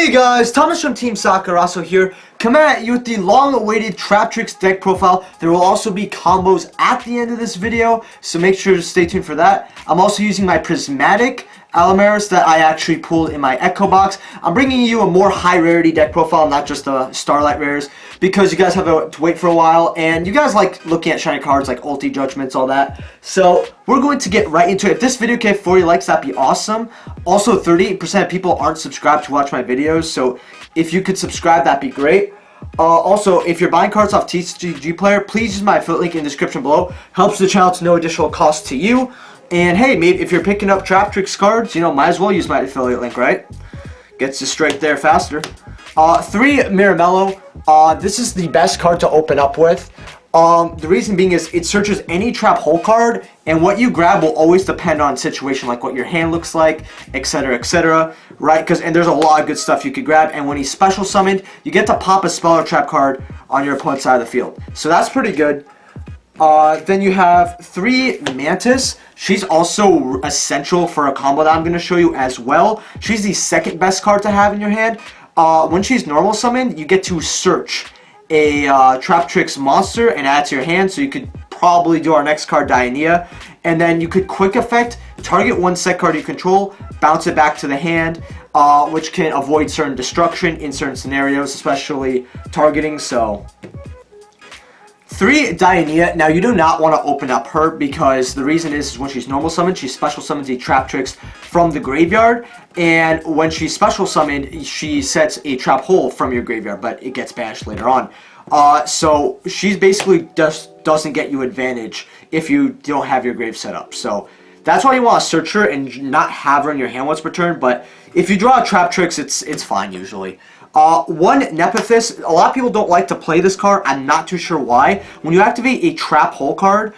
Hey guys, Thomas from Team Sakuraso here, coming at you with the long-awaited Traptrix deck profile. There will also be combos at the end of this video, so make sure to stay tuned for that. I'm also using my prismatic Alamaris that I actually pulled in my Echo box. I'm bringing you a more high-rarity deck profile, not just the Starlight rares, because you guys have to wait for a while, and you guys like looking at shiny cards like Ulti Judgments, all that. So we're going to get right into it. If this video can get 40 likes, that'd be awesome. Also, 38% of people aren't subscribed to watch my videos, so if you could subscribe, that'd be great. Also, if you're buying cards off TCG Player, please use my affiliate link in the description below. Helps the channel to no additional cost to you. And hey, maybe if you're picking up Traptrix cards, you know, might as well use my affiliate link, right? Gets you straight there faster. 3 Miramello. This is the best card to open up with. The reason being is it searches any trap hole card, and what you grab will always depend on situation, like what your hand looks like, etc., right? And there's a lot of good stuff you could grab, and when he's special summoned, you get to pop a spell or trap card on your opponent's side of the field. So that's pretty good. Then you have 3 Mantis. She's also essential for a combo that I'm going to show you as well. She's the second best card to have in your hand. When she's normal summoned, you get to search a Traptrix monster and add to your hand. So you could probably do our next card, Diania. And then you could quick effect, target one set card you control, bounce it back to the hand, which can avoid certain destruction in certain scenarios, especially targeting. So 3 Diania. Now you do not want to open up her, because the reason is when she's normal summoned, she special summons a Traptrix from the graveyard, and when she's special summoned, she sets a trap hole from your graveyard, but it gets banished later on. So she's basically just doesn't get you advantage if you don't have your grave set up. So that's why you want to search her and not have her in your hand once per turn. But if you draw a Traptrix, it's fine usually. 1 Nephthys. A lot of people don't like to play this card. I'm not too sure why. When you activate a trap hole card,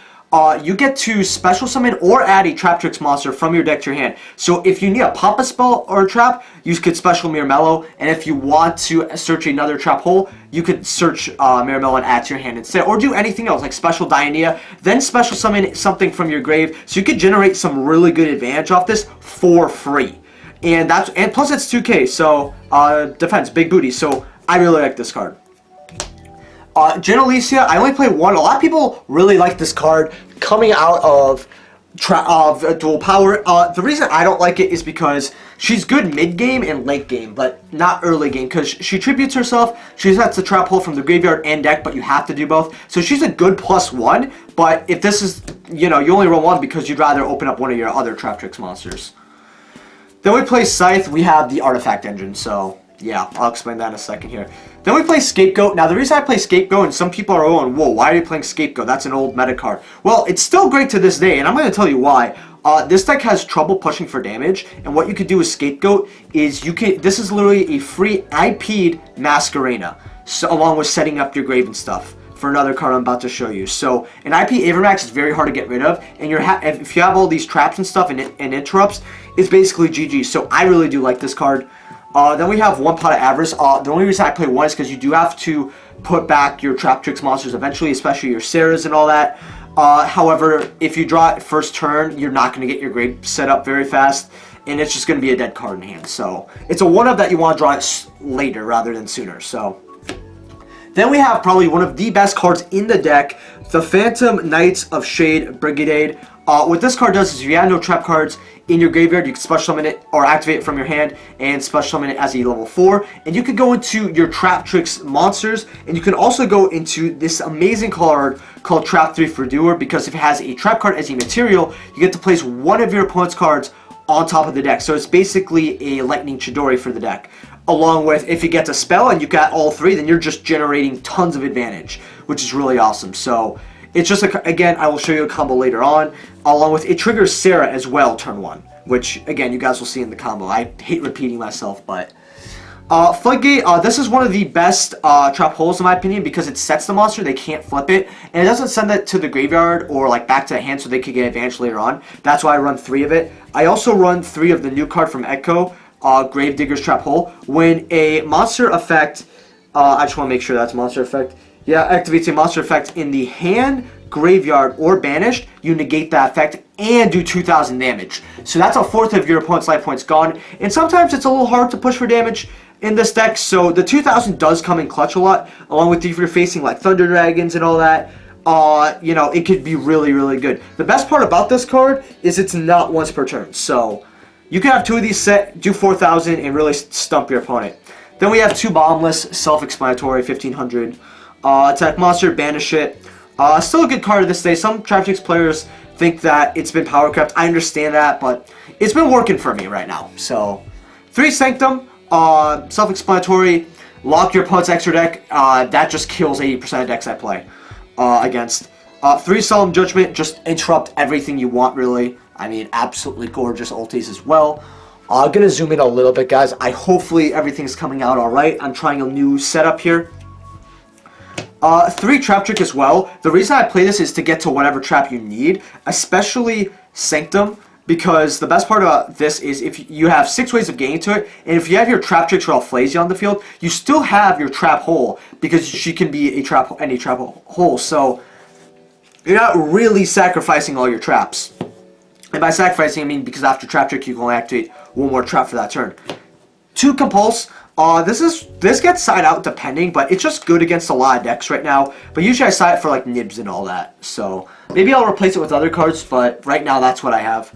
you get to special summon or add a Traptrix monster from your deck to your hand. So if you need a pop a spell or a trap, you could special Miramello, and if you want to search another trap hole, you could search Miramello and add to your hand instead, or do anything else like special Diania, then special summon something from your grave. So you could generate some really good advantage off this for free. And plus it's 2K, so defense, big booty. So I really like this card. Genelecia, I only play 1. A lot of people really like this card coming out of dual power. The reason I don't like it is because she's good mid game and late game, but not early game, because she tributes herself. She sets a trap hole from the graveyard and deck, but you have to do both. So she's a good +1. But if this is, you know, you only roll 1 because you'd rather open up one of your other Traptrix monsters. Then we play Scythe. We have the Artifact Engine, so yeah, I'll explain that in a second here. Then we play Scapegoat. Now, the reason I play Scapegoat, and some people are going, whoa, why are you playing Scapegoat? That's an old meta card. Well, it's still great to this day, and I'm going to tell you why. This deck has trouble pushing for damage, and what you could do with Scapegoat is this is literally a free IP'd Masquerena, so, along with setting up your grave and stuff, for another card I'm about to show you. So an IP Avermax is very hard to get rid of, and if you have all these traps and stuff and interrupts, it's basically GG. So I really do like this card. Then we have 1 Pot of Avarice. The only reason I play 1 is because you do have to put back your Traptrix monsters eventually, especially your Sarahs and all that. However, if you draw it first turn, you're not going to get your grave set up very fast, and it's just going to be a dead card in hand. So it's a 1-of that you want to draw it later rather than sooner. So then we have probably one of the best cards in the deck, the Phantom Knights of Shade Brigade. What this card does is if you have no trap cards in your graveyard, you can special summon it or activate it from your hand and special summon it as a level 4. And you can go into your Traptrix monsters, and you can also go into this amazing card called Trap 3 for Doer, because if it has a trap card as a material, you get to place one of your opponent's cards on top of the deck. So it's basically a Lightning Chidori for the deck. Along with, if you get to spell and you got all 3, then you're just generating tons of advantage, which is really awesome. So it's just, again, I will show you a combo later on. Along with, it triggers Sarah as well, turn 1. Which, again, you guys will see in the combo. I hate repeating myself, but Floodgate, this is one of the best trap holes in my opinion, because it sets the monster, they can't flip it, and it doesn't send it to the graveyard or like back to the hand so they could get advantage later on. That's why I run 3 of it. I also run 3 of the new card from Echo, Gravedigger's Trap Hole. When a monster effect, I just want to make sure that's monster effect. Yeah, activates a monster effect in the hand, graveyard, or banished, you negate that effect and do 2,000 damage. So that's 1/4 of your opponent's life points gone. And sometimes it's a little hard to push for damage. in this deck. So the 2000 does come in clutch a lot, along with if you're facing like Thunder Dragons and all that. You know, it could be really, really good. The best part about this card is it's not once per turn. So you can have 2 of these set, do 4,000, and really stump your opponent. Then we have 2 Bombless, self-explanatory, 1500. Attack monster, banish it. Still a good card to this day. Some Traptrix players think that it's been power crept. I understand that, but it's been working for me right now. So 3 Sanctum, self-explanatory. Lock your opponent's extra deck. That just kills 80% of decks I play against. 3 Solemn Judgment, just interrupt everything you want, really. I mean, absolutely gorgeous ultis as well. I'm going to zoom in a little bit, guys. Hopefully everything's coming out alright. I'm trying a new setup here. 3 Traptrix as well. The reason I play this is to get to whatever trap you need, especially Sanctum, because the best part about this is if you have 6 ways of getting to it, and if you have your Traptrix or Alphlesia on the field, you still have your trap hole, because she can be a trap, any trap hole. So you're not really sacrificing all your traps. And by sacrificing, I mean because after Traptrix you can only activate 1 more trap for that turn. 2 Compulse. This gets side out depending, but it's just good against a lot of decks right now. But usually I side it for like nibs and all that. So maybe I'll replace it with other cards, but right now that's what I have.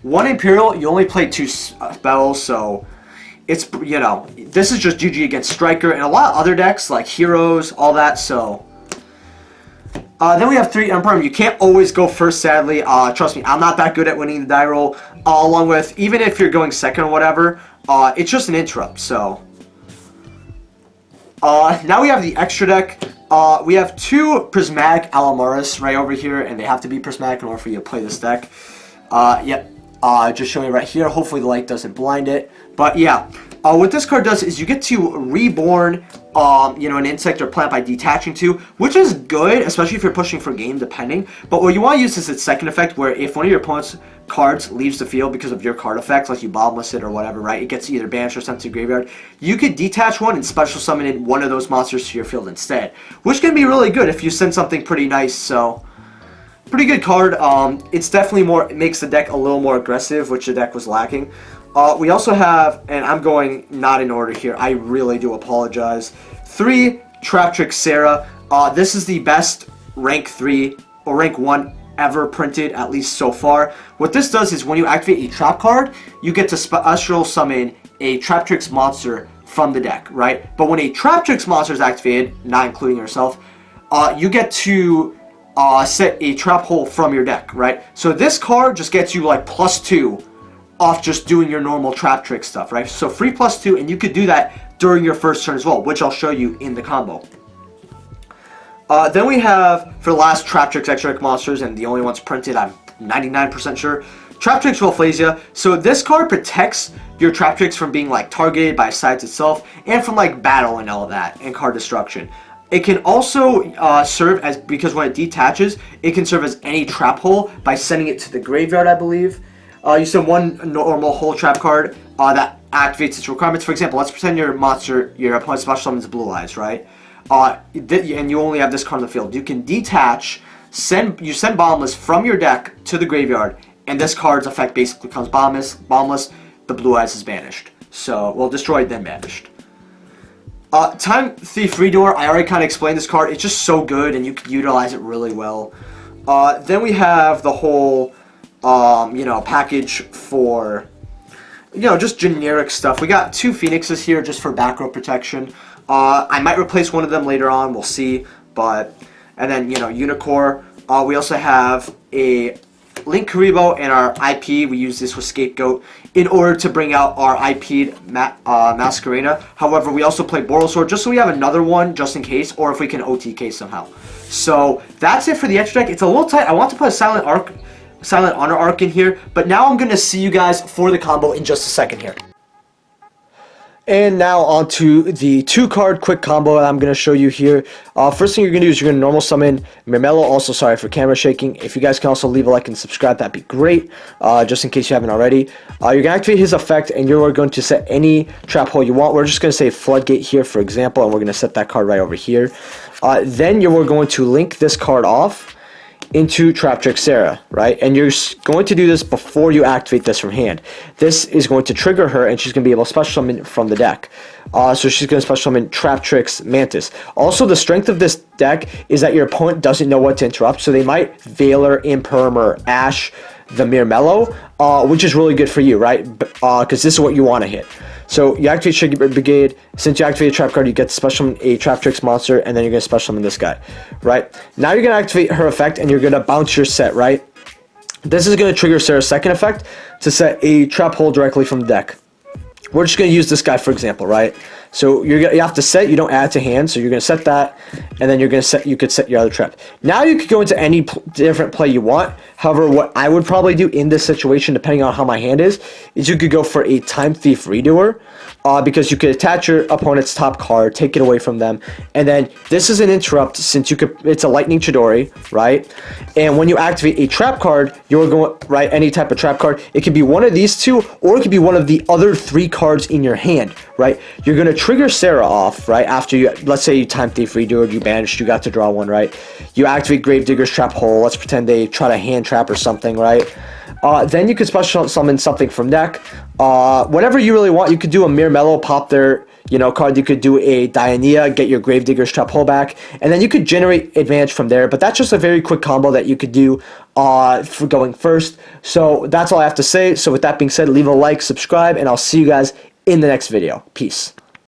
1 Imperial, you only play 2 spells, so it's, you know, this is just GG against Striker and a lot of other decks like Heroes, all that, so. Then we have 3 Emperor. You can't always go first, sadly. Trust me, I'm not that good at winning the die roll. Along with, even if you're going second or whatever, it's just an interrupt, so. Now we have the extra deck. We have 2 Prismatic Alamaris right over here, and they have to be Prismatic in order for you to play this deck. Yep. Just showing it right here. Hopefully the light doesn't blind it. But yeah, what this card does is you get to reborn, you know, an insect or plant by detaching 2, which is good, especially if you're pushing for game, depending. But what you want to use is its second effect, where if one of your opponent's cards leaves the field because of your card effects, like you bombless it or whatever, right? It gets either banished or sent to the graveyard. You could detach 1 and special summon in one of those monsters to your field instead, which can be really good if you send something pretty nice. So pretty good card. It's definitely more, it makes the deck a little more aggressive, which the deck was lacking. We also have, and I'm going not in order here, I really do apologize, 3 Traptrix Sarah. This is the best rank 3 or rank 1 ever printed, at least so far. What this does is when you activate a trap card, you get to special summon a Traptrix monster from the deck, right? But when a Traptrix monster is activated, not including yourself, you get to set a trap hole from your deck, right? So this card just gets you like +2 off just doing your normal Traptrix stuff, right? So free +2, and you could do that during your first turn as well, which I'll show you in the combo. Then we have, for the last Traptrix extra deck monsters, and the only ones printed, I'm 99% sure, Traptrix Alphlesia. So this card protects your Traptrix from being like targeted by sides itself, and from like battle and all that, and card destruction. It can also serve as, because when it detaches, it can serve as any trap hole by sending it to the graveyard, I believe. You send 1 normal hole trap card that activates its requirements. For example, let's pretend your monster, your opponent's special summons Blue Eyes, right? And you only have this card on the field. You can detach, you send Bombless from your deck to the graveyard, and this card's effect basically becomes Bombless, the Blue Eyes is banished. So, well, destroyed, then banished. Time Thief Redoer, I already kind of explained this card. It's just so good, and you can utilize it really well. Then we have the whole, you know, package for, you know, just generic stuff. We got 2 Phoenixes here just for back row protection. I might replace one of them later on, we'll see. But, and then, you know, Unicorn. We also have a Link Karibo and our IP. We use this with Scapegoat in order to bring out our IP'd Masquerena. However, we also play Borrelsword just so we have another one just in case, or if we can OTK somehow. So that's it for the extra deck. It's a little tight. I want to put a Silent Honor Arc in here, but now I'm going to see you guys for the combo in just a second here. And now on to the 2-card quick combo that I'm going to show you here. First thing you're going to do is you're going to normal summon Mermello. Also, sorry for camera shaking. If you guys can also leave a like and subscribe, that'd be great, just in case you haven't already. You're going to activate his effect, and you're going to set any trap hole you want. We're just going to say Floodgate here, for example, and we're going to set that card right over here. Then we're going to link this card off, into Traptrix Sarah, right? And you're going to do this before you activate this from hand. This is going to trigger her, and she's going to be able to special summon from the deck. So she's going to special summon Traptrix Mantis. Also, the strength of this deck is that your opponent doesn't know what to interrupt, so they might Veiler, Imperm, or Ash the Mirmello, which is really good for you, right? Because this is what you want to hit. So you activate Sugar Brigade. Since you activate a trap card, you get to special summon a Traptrix monster, and then you're going to special summon this guy, right? Now you're going to activate her effect, and you're going to bounce your set, right? This is going to trigger Sarah's second effect to set a trap hole directly from the deck. We're just going to use this guy for example, right? So you have to set, you don't add to hand, so you're going to set that, and then you could set your other trap. Now you could go into any different play you want. However, what I would probably do in this situation, depending on how my hand is you could go for a Time Thief Redoer, because you could attach your opponent's top card, take it away from them, and then this is an interrupt since it's a Lightning Chidori, right? And when you activate a trap card, you're going, right, any type of trap card, it could be one of these two, or it could be one of the other 3 cards in your hand, right? You're going to trigger Sarah off, right, after you, let's say you Time Thief Redoer, you banished, you got to draw one, right? You activate Gravedigger's Trap Hole, let's pretend they try to hand trap or something, right? Then you could special summon something from deck. Whatever you really want, you could do a Mirmello, pop their, card. You could do a Dianea, get your Gravedigger's Trap Hole back, and then you could generate advantage from there. But that's just a very quick combo that you could do for going first. So that's all I have to say. So with that being said, leave a like, subscribe, and I'll see you guys in the next video. Peace.